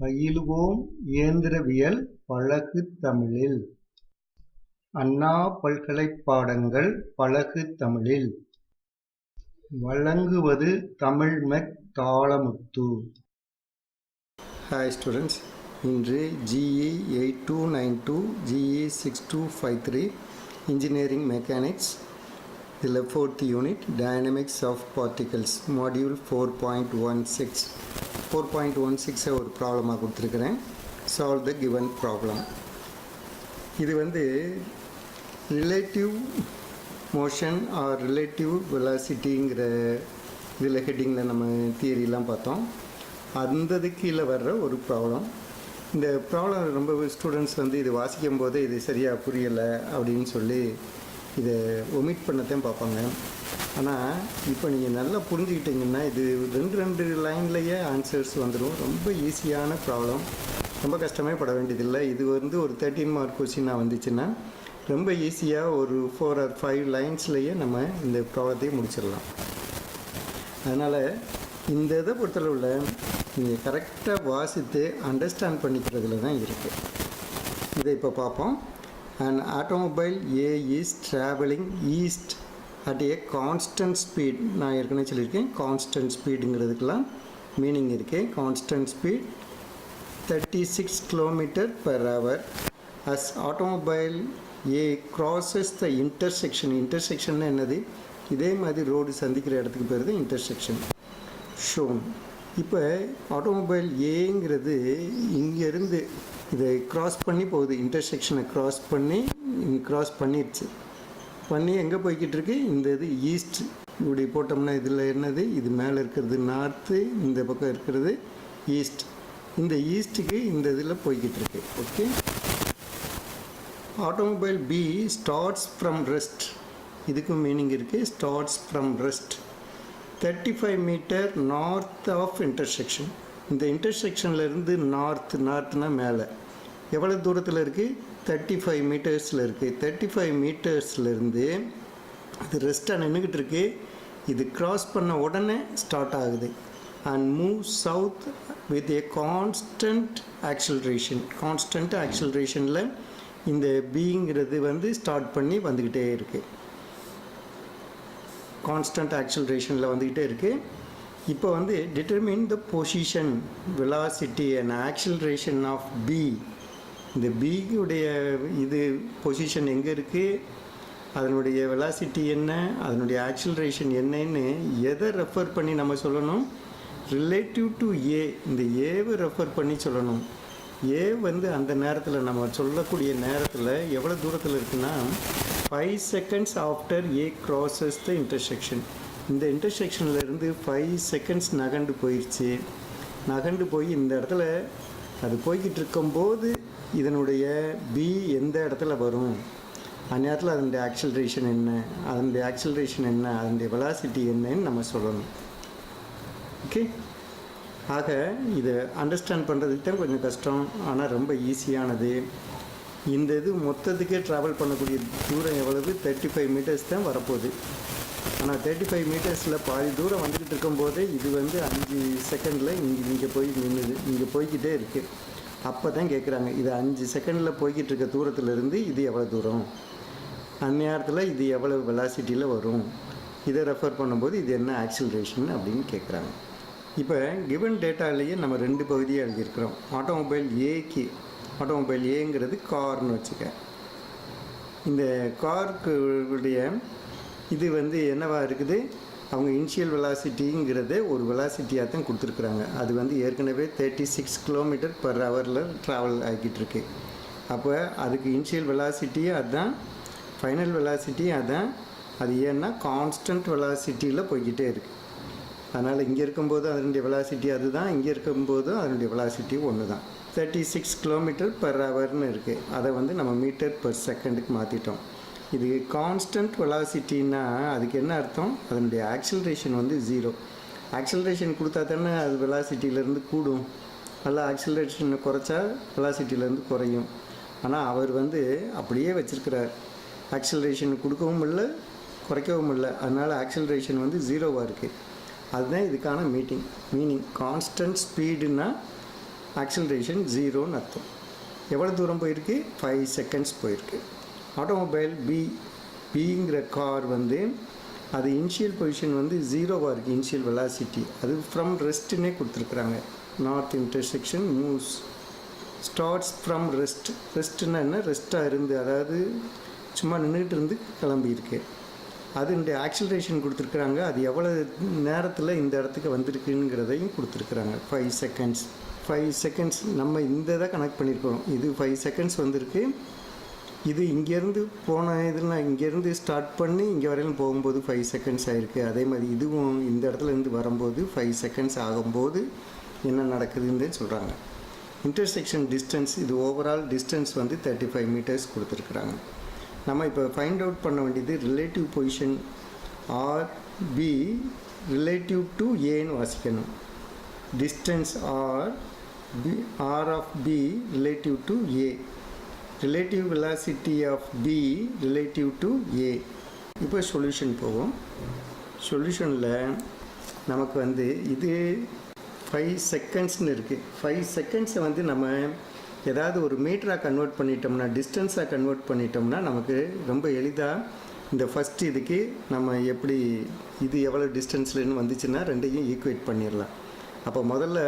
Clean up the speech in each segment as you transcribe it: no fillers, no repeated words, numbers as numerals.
பயிலுவோம் இயந்திரவியல் பழகு தமிழில்! அண்ணா பல்கலைப் பாடங்கள் பழகு தமிழில்! வழங்குவது தமிழ்மெக் தாளமுத்து. Hi students, இன்று GE 8292 GE 6253 Engineering Mechanics இதில் 4th unit Dynamics of Particles Module 4.16 4.16 ஒரு ப்ராப்ளமாக கொடுத்துருக்கிறேன். Solve the given problem. இது ரிலேட்டிவ் மோஷன் ஆர் ரிலேட்டிவ் வெலாசிட்டிங்கிற இதில் ஹெட்டிங்கில் நம்ம தியரிலாம் பார்த்தோம். அந்த கீழே வர்ற ஒரு ப்ராப்ளம். இந்த ப்ராப்ளம் ரொம்ப ஸ்டூடெண்ட்ஸ் இது வாசிக்கும் போது இது சரியாக புரியலை அப்படின்னு சொல்லி இதை ஒமிட் பண்ணத்தான் பார்ப்பாங்க. ஆனால் இப்போ நீங்கள் நல்லா புரிஞ்சுக்கிட்டிங்கன்னா இது ரெண்டு லைன்லேயே ஆன்சர்ஸ் வந்துடும். ரொம்ப ஈஸியான ப்ராப்ளம், ரொம்ப கஷ்டமே பட வேண்டியதில்லை. இது ஒரு 13 மார்க் கொஸ்டினாக வந்துச்சுன்னா ரொம்ப ஈஸியாக ஒரு 4 or 5 லைன்ஸ்லேயே நம்ம இந்த ப்ராப்ளத்தையே முடிச்சிடலாம். அதனால் இந்த இதை பொறுத்தளவில் நீங்கள் கரெக்டாக வாசித்து அண்டர்ஸ்டாண்ட் பண்ணிக்கிறதுல தான் இருக்குது. இதை இப்போ பார்ப்போம். An automobile A is traveling east at a constant speed. நான் ஏற்கனவே சொல்லியிருக்கேன், கான்ஸ்டன்ட் ஸ்பீடுங்கிறதுக்கெலாம் மீனிங் இருக்குது. Constant speed 36 km/h. As automobile A crosses the intersection. Intersection என்னது? இதே மாதிரி ரோடு சந்திக்கிற இடத்துக்கு பேர் தான் இன்டர்செக்ஷன். ஷோன். இப்போ ஆட்டோமொபைல் ஏங்கிறது இங்கேருந்து இதை க்ராஸ் பண்ணி போகுது. இன்டர்செக்ஷனை க்ராஸ் பண்ணிடுச்சு. பண்ணி எங்கே போய்கிட்டு இருக்கு? இந்த இது ஈஸ்ட். இப்படி போட்டோம்னா இதில் என்னது? இது மேலே இருக்கிறது நார்த்து, இந்த பக்கம் இருக்கிறது ஈஸ்ட். இந்த ஈஸ்ட்டுக்கு இந்த இதில் போய்கிட்டு இருக்கு. Okay. Automobile B starts from rest. இதுக்கும் மீனிங் இருக்குது. Starts from rest 35 metre north of intersection. இந்த இன்டர்செக்ஷன்லேருந்து நார்த்னா மேலே எவ்வளோ தூரத்தில் இருக்குது? 35 மீட்டர்ஸில் இருக்குது. 35 மீட்டர்ஸ்லேருந்து அது ரெஸ்ட்டாக நின்றுக்கிட்டு இருக்குது. இது க்ராஸ் பண்ண உடனே ஸ்டார்ட் ஆகுது. And move south with a constant acceleration. Constant ஆக்சிலரேஷனில் இந்த பிங்கிறது ஸ்டார்ட் பண்ணி வந்துக்கிட்டே இருக்குது. கான்ஸ்டன்ட் ஆக்சிலரேஷனில் வந்துக்கிட்டே இருக்குது. இப்போ determine the position, velocity and acceleration of B. இந்த பியுடைய இது பொசிஷன் எங்கே இருக்குது, அதனுடைய வெலாசிட்டி என்ன, அதனுடைய ஆக்சிலரேஷன் என்னன்னு எதை ரெஃபர் பண்ணி நம்ம சொல்லணும்? ரிலேட்டிவ் டு ஏ. இந்த ஏவை ரெஃபர் பண்ணி சொல்லணும். ஏ அந்த நேரத்தில் நம்ம சொல்லக்கூடிய நேரத்தில் எவ்வளோ தூரத்தில் இருக்குன்னா 5 seconds ஆஃப்டர் ஏ crosses த இன்டர்செக்ஷன். இந்த இன்டர்செக்ஷன்லேருந்து 5 seconds நகண்டு போயிடுச்சு. நகண்டு போய் இந்த இடத்துல அது போய்கிட்டு இருக்கும்போது இதனுடைய பி எந்த இடத்துல வரும், அந்த நேரத்தில் அதனுடைய ஆக்சிலரேஷன் என்ன, அதனுடைய வெலாசிட்டி என்னன்னு நம்ம சொல்லணும். ஓகே. ஆக இதை அண்டர்ஸ்டாண்ட் பண்ணுறதுக்கு தான் கொஞ்சம் கஷ்டம், ஆனால் ரொம்ப ஈஸியானது. இந்த இது மொத்தத்துக்கே ட்ராவல் பண்ணக்கூடிய தூரம் எவ்வளவு? 35 மீட்டர்ஸ் தான் வரப்போகுது. ஆனால் 35 மீட்டர்ஸில் பாதி தூரம் வந்துக்கிட்டு இருக்கும்போதே இது 5 செகண்டில் இங்கே போய் நின்றுது. இங்கே போய்கிட்டே இருக்குது. அப்போ தான் கேட்குறாங்க, இது 5 செகண்டில் போய்கிட்டு இருக்க தூரத்துலேருந்து இது எவ்வளோ தூரம், அந்நேரத்தில் இது எவ்வளோ வெலாசிட்டியில் வரும், இதை ரெஃபர் பண்ணும்போது இது என்ன ஆக்சிலரேஷன் அப்படின்னு கேட்குறாங்க. இப்போ கிவன் டேட்டாலேயே நம்ம 2 பகுதியாக எழுதியிருக்கிறோம். ஆட்டோமொபைல் ஏங்கிறது கார்னு வச்சுக்க. இந்த காருக்குடைய இது என்னவா இருக்குது? அவங்க இனிஷியல் வெலாசிட்டிங்கிறதே ஒரு வெலாசிட்டியாக தான் கொடுத்துருக்குறாங்க. அது ஏற்கனவே 36 km/h ட்ராவல் ஆகிக்கிட்டு இருக்கு. அப்போ அதுக்கு இனிஷியல் வெலாசிட்டியும் அதுதான், ஃபைனல் வெலாசிட்டியும் அதுதான். அது ஏன்னா கான்ஸ்டன்ட் வெலாசிட்டியில் போய்கிட்டே இருக்குது. அதனால் இங்கே இருக்கும்போது அதனுடைய வெலாசிட்டி அதுதான், இங்கே இருக்கும்போது அதனுடைய வெலாசிட்டி ஒன்று தான். 36 km/hன்னு இருக்குது. அதை நம்ம மீட்டர் பர் செகண்டுக்கு மாற்றிட்டோம். இது கான்ஸ்டன்ட் வெலாசிட்டின்னா அதுக்கு என்ன அர்த்தம்? அதனுடைய ஆக்சிலரேஷன் 0. ஆக்சிலரேஷன் கொடுத்தா தானே அது வெலாசிட்டியிலேருந்து கூடும். நல்லா ஆக்சிலரேஷனை குறைச்சா வெலாசிட்டியிலேருந்து குறையும். ஆனால் அவர் அப்படியே வச்சுருக்கிறார். ஆக்சிலரேஷன் கொடுக்கவும் இல்லை, குறைக்கவும் இல்லை. அதனால் ஆக்சிலரேஷன் 0வாக இருக்குது. அதுதான் இதுக்கான மீனிங். கான்ஸ்டன்ட் ஸ்பீடுன்னா ஆக்சிலரேஷன் ஜீரோன்னு அர்த்தம். எவ்வளோ தூரம் போயிருக்கு? 5 செகண்ட்ஸ் போயிருக்கு. ஆட்டோமொபைல் பிங்கிற கார் வந்து அது இனிஷியல் பொசிஷன் வந்து ஜீரோவாக இருக்குது. இனிஷியல் வெலாசிட்டி அது ஃப்ரம் ரெஸ்ட்டுன்னே கொடுத்துருக்குறாங்க. North intersection moves starts from ரெஸ்ட்டுன்னா என்ன? ரெஸ்ட்டாக இருந்து, அதாவது சும்மா நின்றுட்டு இருந்து கிளம்பியிருக்கு. அதனுடைய ஆக்சிலரேஷன் கொடுத்துருக்குறாங்க. அது எவ்வளோ நேரத்தில் இந்த இடத்துக்கு வந்திருக்குங்கிறதையும் கொடுத்துருக்குறாங்க. 5 செகண்ட்ஸ் நம்ம இந்த இதை கனெக்ட் பண்ணியிருக்கோம். இது 5 செகண்ட்ஸ் வந்திருக்கு. இது இங்கேருந்து போன இதில் இங்கேருந்து ஸ்டார்ட் பண்ணி இங்கே வரையிலும் போகும்போது 5 செகண்ட்ஸ் ஆகிருக்கு. அதே மாதிரி இதுவும் இந்த இடத்துலேருந்து வரும்போது 5 செகண்ட்ஸ் ஆகும்போது என்ன நடக்குதுன்னு சொல்கிறாங்க. இன்டர்செக்ஷன் டிஸ்டன்ஸ், இது ஓவரால் டிஸ்டன்ஸ் வந்து 35 மீட்டர்ஸ் கொடுத்துருக்குறாங்க. நம்ம இப்போ ஃபைண்ட் அவுட் பண்ண வேண்டியது relative position R B relative to ஏன்னு வாசிக்கணும். Distance R of B relative to A, relative velocity of B relative to A. இப்போ சொல்யூஷன் போவோம். சொல்யூஷனில் நமக்கு வந்து இது 5 செகண்ட்ஸ்னு இருக்குது. 5 செகண்ட்ஸை வந்து நம்ம ஏதாவது ஒரு மீட்டராக கன்வெர்ட் பண்ணிட்டோம்னா, டிஸ்டன்ஸாக கன்வெர்ட் பண்ணிட்டோம்னா நமக்கு ரொம்ப எளிதாக இந்த ஃபஸ்ட்டு இதுக்கு நம்ம எப்படி இது எவ்வளோ டிஸ்டன்ஸ்லன்னு வந்துச்சுன்னா ரெண்டையும் ஈக்குவேட் பண்ணிடலாம். அப்போ முதல்ல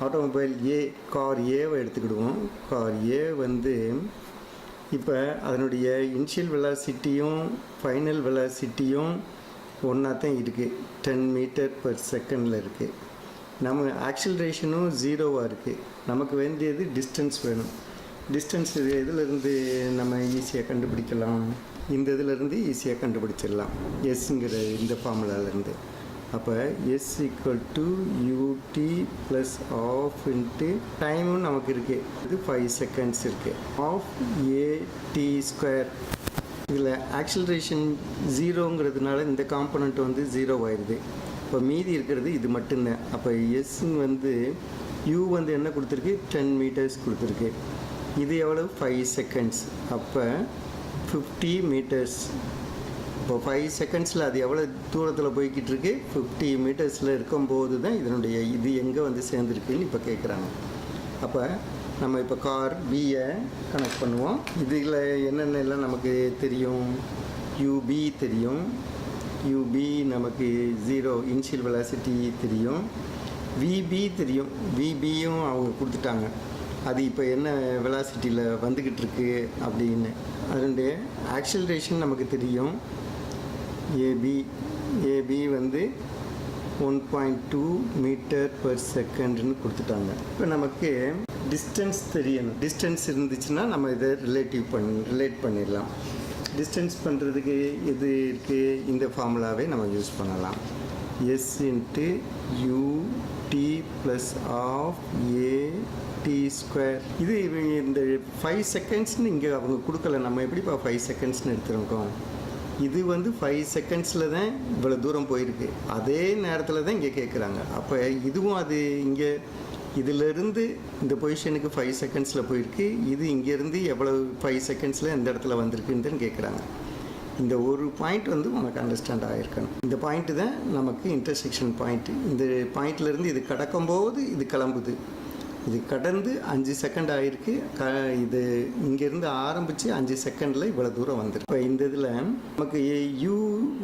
ஆட்டோமொபைல் கார் ஏவை எடுத்துக்கிடுவோம். கார் ஏ வந்து இப்போ அதனுடைய இனிஷியல் வெலாசிட்டியும் ஃபைனல் வெலாசிட்டியும் ஒன்றா தான் இருக்குது. 10 மீட்டர் பர் செகண்டில் இருக்குது. நம்ம ஆக்சிலரேஷனும் ஜீரோவாக இருக்குது. நமக்கு வேண்டியது டிஸ்டன்ஸ் வேணும். டிஸ்டன்ஸ் இதிலேருந்து நம்ம ஈஸியாக கண்டுபிடிக்கலாம். இந்த இதிலேருந்து ஈஸியாக கண்டுபிடிச்சிடலாம், எஸ்ங்கிற இந்த ஃபார்முலாலேருந்து. அப்போ S equal to ut plus half into டைமும் நமக்கு இருக்குது. இது 5 செகண்ட்ஸ் இருக்குது. Half at square. இதில் ஆக்சிலரேஷன் ஜீரோங்கிறதுனால இந்த காம்பனண்ட் வந்து ஜீரோ ஆயிடுது. இப்போ மீதி இருக்கிறது இது மட்டும்தான். அப்போ எஸ்ன்னு வந்து யூ வந்து என்ன கொடுத்துருக்கு? 10 மீட்டர்ஸ் கொடுத்துருக்கு. இது எவ்வளவு? 5 செகண்ட்ஸ். அப்போ 50 மீட்டர்ஸ். இப்போ 5 செகண்ட்ஸில் அது எவ்வளோ தூரத்தில் போய்கிட்டு இருக்கு? 50 மீட்டர்ஸில் இருக்கும்போது தான் இதனுடைய இது எங்கே வந்து சேர்ந்துருக்குன்னு இப்போ கேட்குறாங்க. அப்போ நம்ம இப்போ கார் பியை கனெக்ட் பண்ணுவோம். இதில் என்னென்ன எல்லாம் நமக்கு தெரியும்? யூபி தெரியும். யூபி நமக்கு ஜீரோ இனிஷியல் வெலாசிட்டி தெரியும். விபி தெரியும். விபியும் அவங்க கொடுத்துட்டாங்க. அது இப்போ என்ன வெலாசிட்டியில் வந்துக்கிட்டு இருக்கு அப்படின்னு. அதனுடைய ஆக்சிலரேஷன் நமக்கு தெரியும். ஏபி வந்து 1.2 மீட்டர் பர் செகண்ட்னு கொடுத்துட்டாங்க. இப்போ நமக்கு டிஸ்டன்ஸ் தெரியணும். டிஸ்டன்ஸ் இருந்துச்சுன்னா நம்ம இதை ரிலேட் பண்ணிடலாம். டிஸ்டன்ஸ் பண்ணுறதுக்கு எது இருக்குது? இந்த ஃபார்முலாவே நம்ம யூஸ் பண்ணலாம். S into ut plus half at square. இது இந்த 5 செகண்ட்ஸ்னு இங்கே அவங்க கொடுக்கல. நம்ம எப்படிப்பா 5 செகண்ட்ஸ்னு எடுத்துருக்கோம்? இது வந்து 5 செகண்ட்ஸில் தான் இவ்வளோ தூரம் போயிருக்கு. அதே நேரத்தில் தான் இங்கே கேட்குறாங்க. அப்போ இதுவும் அது இங்கே இதிலிருந்து இந்த பொசிஷனுக்கு 5 செகண்ட்ஸில் போயிருக்கு. இது இங்கேருந்து எவ்வளோ 5 செகண்ட்ஸில் எந்த இடத்துல வந்திருக்குன்னு கேட்குறாங்க. இந்த ஒரு பாயிண்ட் வந்து உனக்கு அண்டர்ஸ்டாண்ட் ஆகிருக்கணும். இந்த பாயிண்ட்டு தான் நமக்கு இன்டர்செக்ஷன் பாயிண்ட்டு. இந்த பாயிண்ட்லேருந்து இது கடக்கும்போது இது கிளம்புது. இது கடந்து 5 செகண்ட் ஆகிருக்கு. இது இங்கேருந்து ஆரம்பித்து 5 செகண்டில் இவ்வளோ தூரம் வந்துருக்கு. இப்போ இந்த இதில் நமக்கு யூ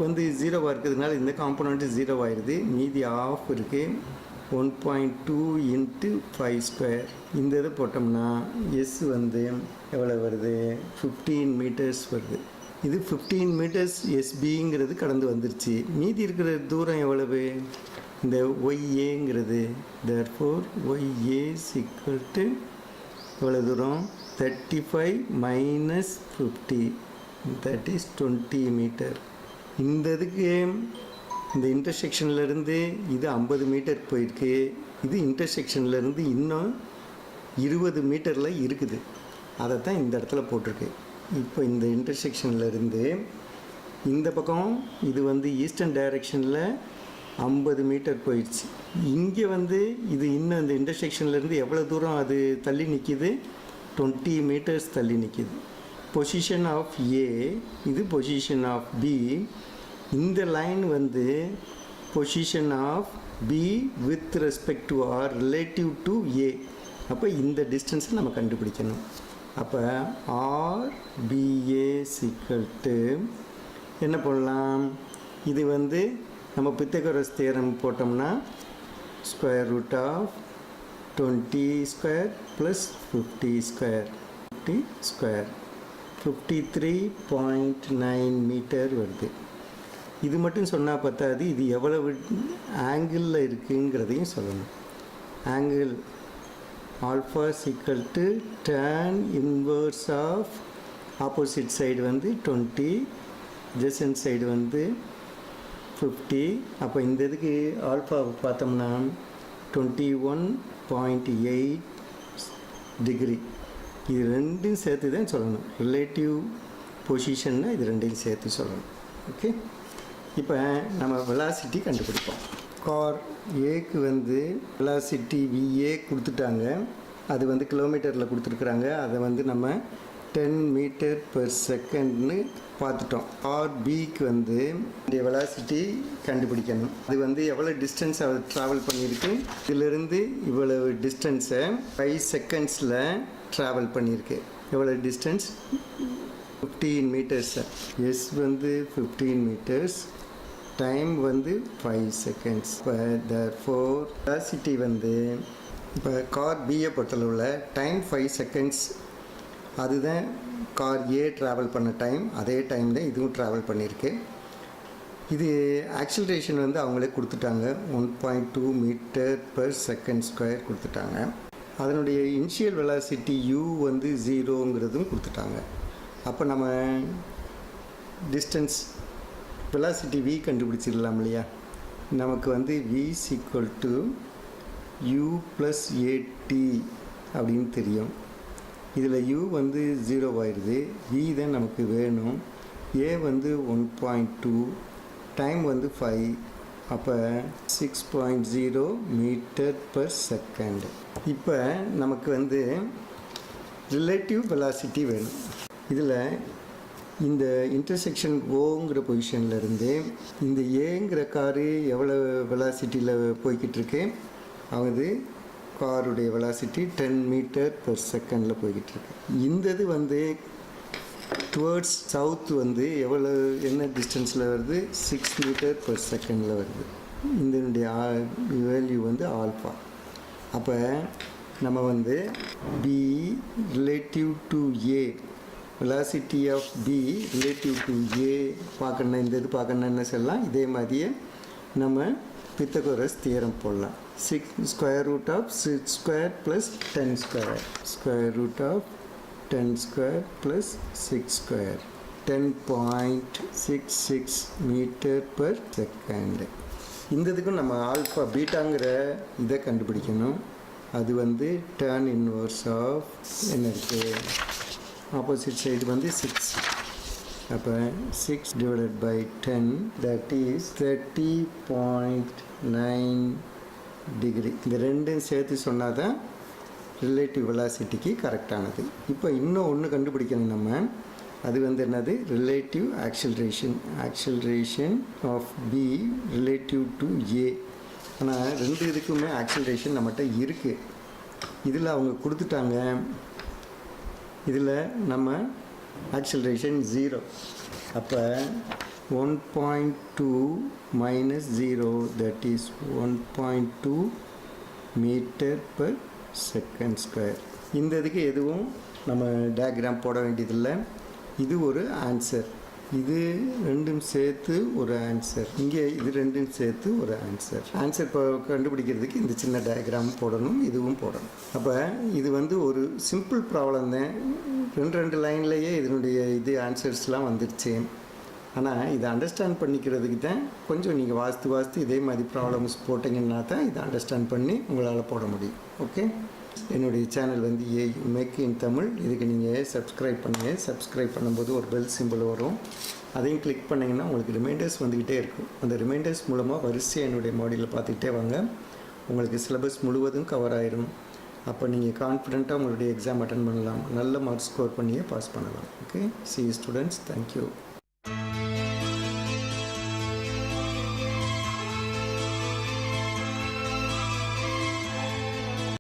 வந்து ஜீரோவாக இருக்கிறதுனால இந்த காம்பனண்ட்டு ஜீரோ ஆயிடுது. மீதி ஆஃப் இருக்குது. 1.2 இன்ட்டு 5 ஸ்கொயர். இந்த இது போட்டோம்னா எஸ் வந்து எவ்வளோ வருது? 15 மீட்டர்ஸ் வருது. இது 15 மீட்டர்ஸ் எஸ்பிங்கிறது கடந்து வந்துருச்சு. மீதி இருக்கிற தூரம் எவ்வளவு? இந்த ஒய்ஏங்கிறது. தேர்ஃபோர் ஒய்ஏ ஈக்குவல் டு எவ்வளோ தூரம்? 35 மைனஸ் 50, தட் இஸ் 20 மீட்டர். இந்த இதுக்கு இந்த இன்டர்செக்ஷன்லேருந்து இது 50 மீட்டர் போயிருக்கு. இது இன்டர்செக்ஷன்லேருந்து இன்னும் 20 மீட்டரில் இருக்குது. அதை தான் இந்த இடத்துல போட்டிருக்கு. இப்போ இந்த இன்டர்செக்ஷன்லேருந்து இந்த பக்கம் இது வந்து ஈஸ்டர்ன் டைரெக்ஷனில் 50 மீட்டர் போயிடுச்சு. இங்கே வந்து இது இன்னும் இந்த இன்டர்செக்ஷன்லேருந்து எவ்வளோ தூரம் அது தள்ளி நிற்கிது? 20 மீட்டர்ஸ் தள்ளி நிற்கிது. பொசிஷன் ஆஃப் ஏ, இது பொசிஷன் ஆஃப் பி. இந்த லைன் வந்து position of B with respect to R relative to A. அப்போ இந்த டிஸ்டன்ஸை நம்ம கண்டுபிடிக்கணும். அப்போ RBA என்ன பண்ணலாம், இது வந்து நம்ம பித்தகோரஸ் தியரம் போட்டோம்னா square root of 20 square plus 50 square 50 square 53.9 metre வருது. இது மட்டும் சொன்னால் பத்தாது, இது எவ்வளவு ஆங்கிளில் இருக்குங்கிறதையும் சொல்லணும். Angle alpha equal to tan inverse of opposite side வந்து 20, adjacent சைடு வந்து 50. அப்போ இந்த இதுக்கு ஆல்ஃபாவை பார்த்தோம்னா 21.8 டிகிரி. இது ரெண்டும் சேர்த்து தான் சொல்லணும். ரிலேட்டிவ் பொசிஷன்னா இது ரெண்டையும் சேர்த்து சொல்லணும். ஓகே, இப்போ நம்ம வெலாசிட்டி கண்டுபிடிப்போம். கார் ஏக்கு வந்து வெலாசிட்டி VA கொடுத்துட்டாங்க, அது வந்து கிலோமீட்டரில் கொடுத்துருக்குறாங்க. அதை வந்து நம்ம 10 மீட்டர் பெர் செகண்ட்னு பார்த்துட்டோம். கார் பிக்கு வந்து இந்த வெலாசிட்டி கண்டுபிடிக்கணும். அது வந்து எவ்வளோ டிஸ்டன்ஸ் அது ட்ராவல் பண்ணியிருக்கு, இதிலிருந்து இவ்வளவு டிஸ்டன்ஸை 5 செகண்ட்ஸில் ட்ராவல் பண்ணியிருக்கு. எவ்வளோ டிஸ்டன்ஸ், 15 மீட்டர்ஸ். எஸ் வந்து 15 மீட்டர்ஸ், டைம் வந்து 5 செகண்ட்ஸ். இப்போ therefore வெலாசிட்டி வந்து இப்போ கார் பியை பொறுத்தளவில் டைம் 5 செகண்ட்ஸ், அதுதான் கார் ஏ ட்ராவல் பண்ண டைம். அதே டைம் தான் இதுவும் ட்ராவல் பண்ணியிருக்கு. இது ஆக்சிலரேஷன் வந்து அவங்களே கொடுத்துட்டாங்க, 1.2 மீட்டர் பெர் செகண்ட் ஸ்கொயர் கொடுத்துட்டாங்க. அதனுடைய இனிஷியல் வெலாசிட்டி u வந்து 0ங்கிறதும் கொடுத்துட்டாங்க. அப்போ நம்ம டிஸ்டன்ஸ் வெலாசிட்டி v கண்டுபிடிச்சிடலாம் இல்லையா. நமக்கு வந்து v equal to u plus at அப்படின்னு தெரியும். இதில் u வந்து 0 ஆயிடுது, v தான் நமக்கு வேணும். a வந்து 1.2, டைம் வந்து 5, அப்போ 6.0 மீட்டர் பெர் செகண்ட். இப்போ நமக்கு வந்து ரிலேட்டிவ் வெலாசிட்டி வேணும். இதில் இந்த இன்டர்செக்ஷன் ஓங்கிற பொசிஷன்லேருந்து இந்த ஏங்கிற காரு எவ்வளோ வெலாசிட்டியில் போய்கிட்டு இருக்கு, அது காருடைய வெலாசிட்டி 10 மீட்டர் பெர் செகண்டில் போய்கிட்டு இருக்கு. இந்த இது வந்து டுவர்ட்ஸ் சவுத் வந்து எவ்வளோ என்ன டிஸ்டன்ஸில் வருது, 6 மீட்டர் பெர் செகண்டில் வருது. இதனுடைய வேல்யூ வந்து ஆல்ஃபா. அப்போ நம்ம வந்து B relative to A, velocity of B relative to A பார்க்கணுன்னா இந்த இது பார்க்கணுன்னா என்ன சொல்லலாம், இதே மாதிரியே நம்ம பித்தகோரஸ் தியரம் போடலாம். 6 square root of 6 square plus 10 square, square root of 10 square plus 6 square, 10.66 metre per second. இந்த இதுக்கும் நம்ம ஆல்ஃபா பீட்டாங்கிற இதை கண்டுபிடிக்கணும். அது வந்து tan இன்வர்ஸ் ஆஃப் என்ன இருக்குது, ஆப்போசிட் சைடு வந்து 6. அப்போ 6 divided by 10, that is 30.9 degree. இந்த ரெண்டும் சேர்த்து சொன்னால் தான் ரிலேட்டிவ் வெலாசிட்டிக்கு கரெக்டானது. இப்போ இன்னும் ஒன்று கண்டுபிடிக்கணும் நம்ம. அது வந்து என்னது, relative acceleration of B relative to A. ஆனால் ரெண்டு இதுக்குமே ஆக்சிலரேஷன் நம்மகிட்ட இருக்குது. இதில் அவங்க கொடுத்துட்டாங்க, இதில் நம்ம ஆக்சிலரேஷன் 0. அப்போ 1.2 minus 0, that is 1.2 metre per second square. இந்த இதுக்கு எதுவும் நம்ம டயக்ராம் போட வேண்டியதில்லை. இது ஒரு ஆன்சர், இது ரெண்டும் சேர்த்து ஒரு ஆன்சர், இங்கே இது ரெண்டும் சேர்த்து ஒரு ஆன்சர். ஆன்சர் இப்போ கண்டுபிடிக்கிறதுக்கு இந்த சின்ன டயக்ராம் போடணும், இதுவும் போடணும். அப்போ இது வந்து ஒரு சிம்பிள் ப்ராப்ளம் தான். ரெண்டு லைன்லேயே இதனுடைய இது ஆன்சர்ஸ்லாம் வந்துடுச்சு. ஆனால் இதை அண்டர்ஸ்டாண்ட் பண்ணிக்கிறதுக்கு தான் கொஞ்சம் நீங்கள் வாஸ்து இதே மாதிரி ப்ராப்ளம்ஸ் போட்டிங்கன்னா தான் இதை அண்டர்ஸ்டாண்ட் பண்ணி உங்களால் போட முடியும். ஓகே, என்னுடைய சேனல் வந்து AUmech-in-tamil. இதுக்கு நீங்கள் சப்ஸ்கிரைப் பண்ணுங்கள். சப்ஸ்கிரைப் பண்ணும்போது ஒரு பெல் சிம்பிள் வரும், அதையும் கிளிக் பண்ணிங்கன்னா உங்களுக்கு ரிமைண்டர்ஸ் வந்துக்கிட்டே இருக்கும். அந்த ரிமைண்டர்ஸ் மூலமாக வரிசையாக என்னுடைய மாடியில் பார்த்துக்கிட்டே வாங்க, உங்களுக்கு சிலபஸ் முழுவதும் கவர் ஆயிரும். அப்போ நீங்கள் கான்ஃபிடெண்ட்டாக உங்களுடைய எக்ஸாம் அட்டன் பண்ணலாம், நல்ல மார்க்ஸ் ஸ்கோர் பண்ணியே பாஸ் பண்ணலாம். Okay, see you students, thank you.